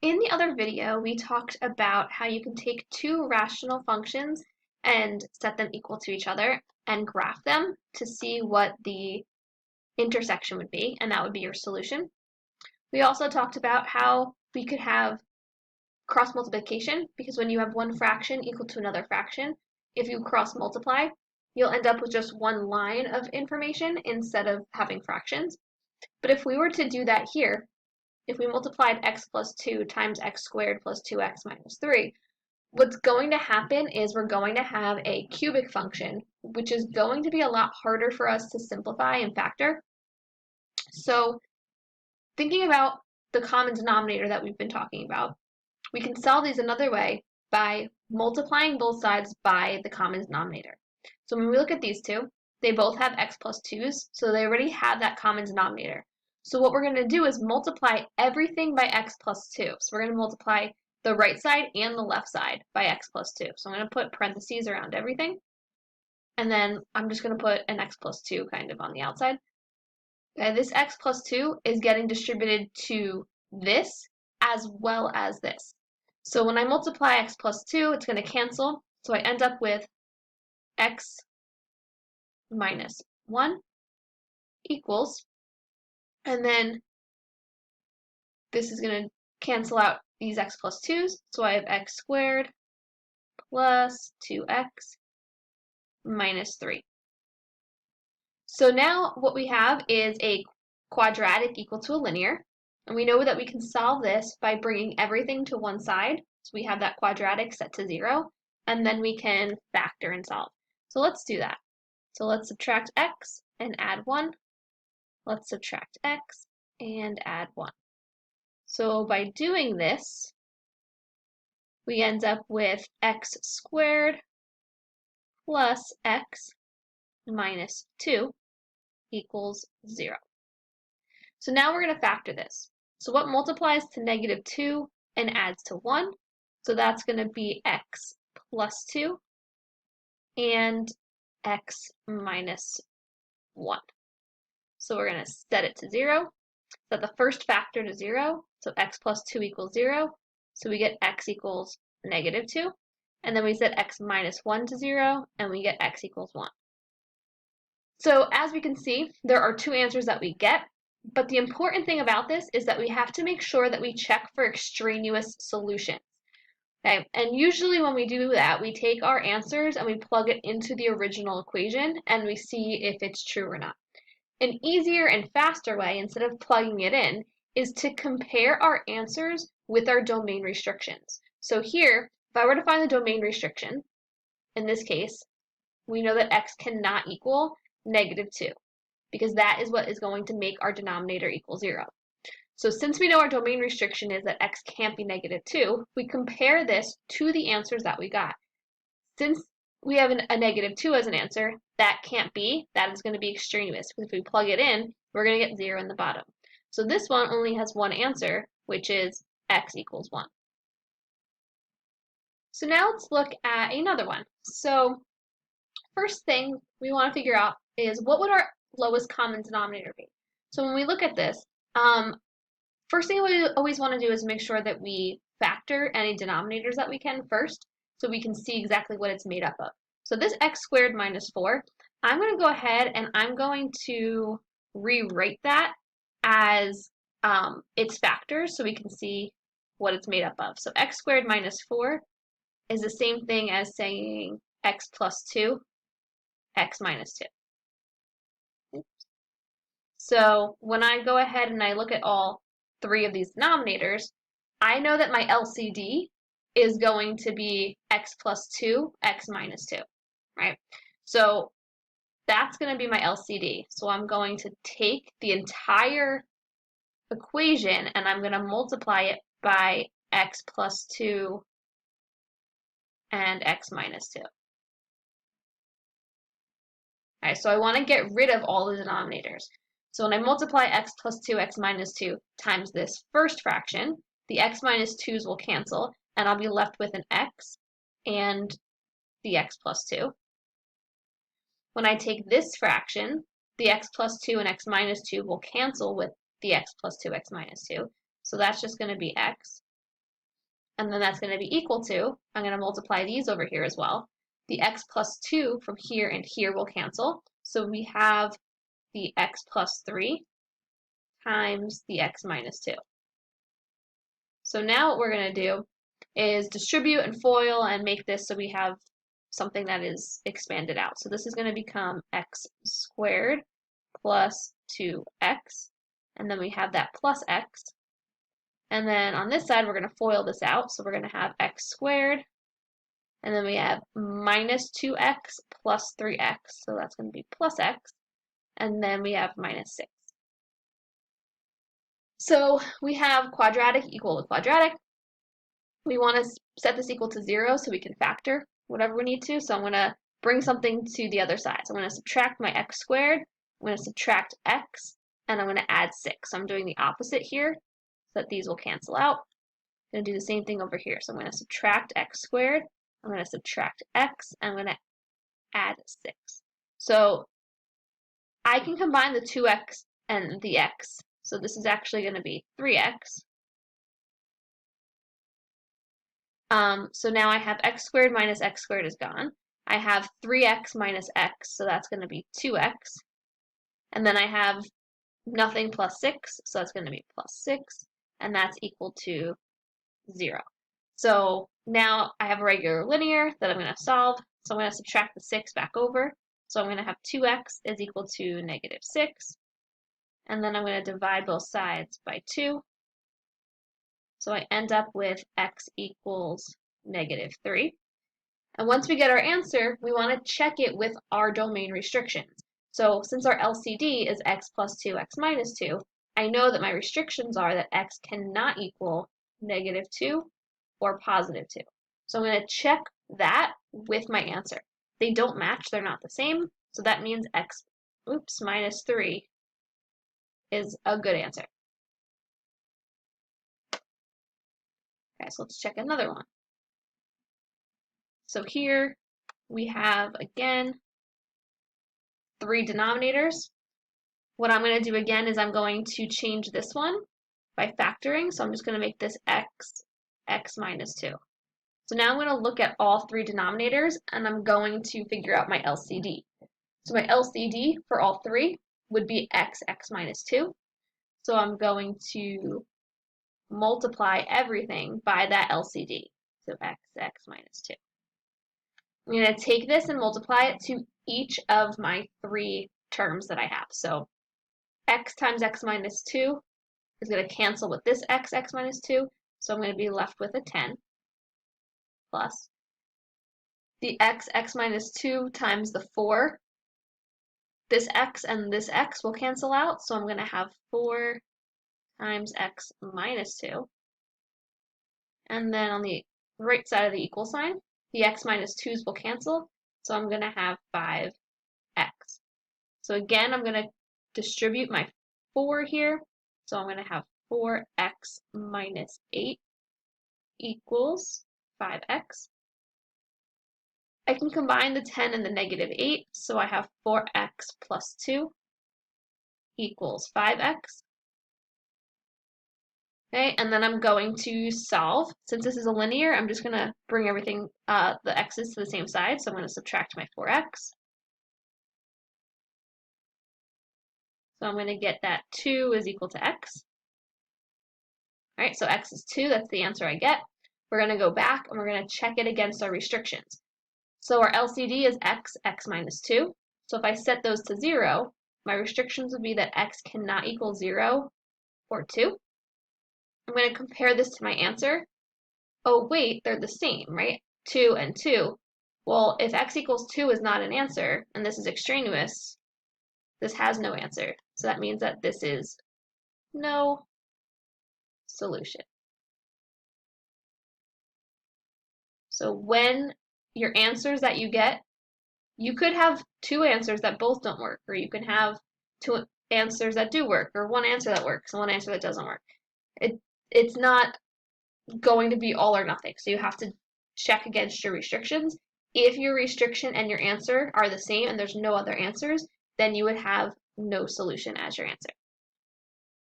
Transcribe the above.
In the other video, we talked about how you can take two rational functions and set them equal to each other and graph them to see what the intersection would be, and that would be your solution. We also talked about how we could have cross multiplication, because when you have one fraction equal to another fraction, if you cross multiply, you'll end up with just one line of information instead of having fractions. But if we were to do that here, if we multiplied x plus 2 times x squared plus 2x minus 3, what's going to happen is we're going to have a cubic function, which is going to be a lot harder for us to simplify and factor. So thinking about the common denominator that we've been talking about, we can solve these another way by multiplying both sides by the common denominator. So when we look at these two, they both have x plus 2's, so they already have that common denominator. So what we're going to do is multiply everything by x plus 2. So we're going to multiply the right side and the left side by x plus 2. So I'm going to put parentheses around everything. And then I'm just going to put an x plus 2 kind of on the outside. Okay, this x plus 2 is getting distributed to this as well as this. So when I multiply x plus 2, it's going to cancel. So I end up with x minus 1 equals, and then this is going to cancel out these x plus 2's. So I have x squared plus 2x minus 3. So now what we have is a quadratic equal to a linear. And we know that we can solve this by bringing everything to one side. So we have that quadratic set to 0, and then we can factor and solve. So let's do that. So let's subtract x and add 1. Let's subtract x and add 1. So by doing this, we end up with x squared plus x minus 2 equals 0. So now we're going to factor this. So what multiplies to negative 2 and adds to 1? So that's going to be x plus 2 and x minus 1. So we're going to set it to 0. Set the first factor to 0. So x plus 2 equals 0. So we get x equals negative 2. And then we set x minus 1 to 0, and we get x equals 1. So as we can see, there are two answers that we get. But the important thing about this is that we have to make sure that we check for extraneous solutions. Okay, and usually when we do that, we take our answers and we plug it into the original equation and we see if it's true or not. An easier and faster way, instead of plugging it in, is to compare our answers with our domain restrictions. So here, if I were to find the domain restriction, in this case, we know that x cannot equal negative 2, because that is what is going to make our denominator equal 0. So since we know our domain restriction is that x can't be negative 2, we compare this to the answers that we got. Since we have a negative 2 as an answer, that can't be. That is going to be extraneous, because if we plug it in, we're going to get 0 in the bottom. So this one only has one answer, which is x equals 1. So now let's look at another one. So first thing we want to figure out is what would our lowest common denominator be? So when we look at this, first thing we always want to do is make sure that we factor any denominators that we can first, so we can see exactly what it's made up of. So this x squared minus 4, I'm going to go ahead and I'm going to rewrite that as its factors so we can see what it's made up of. So x squared minus 4 is the same thing as saying x plus 2, x minus 2. So when I go ahead and I look at all three of these denominators, I know that my LCD is going to be x plus 2, x minus 2, right? So that's going to be my LCD. So I'm going to take the entire equation and I'm going to multiply it by x plus 2 and x minus 2. Okay, so I want to get rid of all the denominators. So when I multiply x plus 2, x minus 2 times this first fraction, the x minus 2's will cancel, and I'll be left with an x and the x plus 2. When I take this fraction, the x plus 2 and x minus 2 will cancel with the x plus 2, x minus 2. So that's just going to be x. and then that's going to be equal to, I'm going to multiply these over here as well. The x plus 2 from here and here will cancel. So we have the x plus 3 times the x minus 2. So now what we're going to do is distribute and FOIL and make this so we have something that is expanded out. So this is going to become x squared plus 2x, and then we have that plus x. And then on this side, we're going to FOIL this out. So we're going to have x squared, and then we have minus 2x plus 3x. So that's going to be plus x, and then we have minus 6. So we have quadratic equal to quadratic. We want to set this equal to 0 so we can factor whatever we need to. So I'm going to bring something to the other side. So I'm going to subtract my x squared, I'm going to subtract x, and I'm going to add 6. So I'm doing the opposite here so that these will cancel out. I'm going to do the same thing over here. So I'm going to subtract x squared, I'm going to subtract x, and I'm going to add 6. So I can combine the 2x and the x. So this is actually going to be 3x. So now I have x squared minus x squared is gone. I have 3x minus x, so that's going to be 2x. And then I have nothing plus 6, so that's going to be plus 6, and that's equal to 0. So now I have a regular linear that I'm going to solve. So I'm going to subtract the 6 back over. So I'm going to have 2x is equal to negative 6. And then I'm going to divide both sides by 2. So I end up with x equals negative 3. And once we get our answer, we want to check it with our domain restrictions. So since our LCD is x plus 2, x minus 2, I know that my restrictions are that x cannot equal negative 2 or positive 2. So I'm going to check that with my answer. They don't match, they're not the same, so that means x minus 3 is a good answer. Okay, so let's check another one. So here we have, again, 3 denominators. What I'm going to do again is I'm going to change this one by factoring. So I'm just going to make this x minus 2. So now I'm going to look at all 3 denominators, and I'm going to figure out my LCD. So my LCD for all 3 would be x minus 2. So I'm going to multiply everything by that LCD. So x minus 2. I'm going to take this and multiply it to each of my 3 terms that I have. So x times x minus 2 is going to cancel with this x minus 2. So I'm going to be left with a 10 plus the x minus 2 times the 4. This x and this x will cancel out, so I'm going to have 4 times x minus 2. And then on the right side of the equal sign, the x minus 2's will cancel, so I'm going to have 5x. So again, I'm going to distribute my 4 here, so I'm going to have 4x minus 8 equals 5x. I can combine the 10 and the negative 8, so I have 4x plus 2 equals 5x. Okay, and then I'm going to solve. Since this is a linear, I'm just going to bring everything, the x's to the same side, so I'm going to subtract my 4x. So I'm going to get that 2 is equal to x. All right, so x is 2, that's the answer I get. We're going to go back and we're going to check it against our restrictions. So our LCD is x minus 2. So if I set those to 0, my restrictions would be that x cannot equal 0 or 2. I'm going to compare this to my answer. Oh wait, they're the same, right? 2 and 2. Well, if x equals 2 is not an answer, and this is extraneous, this has no answer. So that means that this is no solution. So when your answers that you get, you could have 2 answers that both don't work, or you can have 2 answers that do work, or 1 answer that works and 1 answer that doesn't work. It's not going to be all or nothing. So you have to check against your restrictions. If your restriction and your answer are the same and there's no other answers, then you would have no solution as your answer.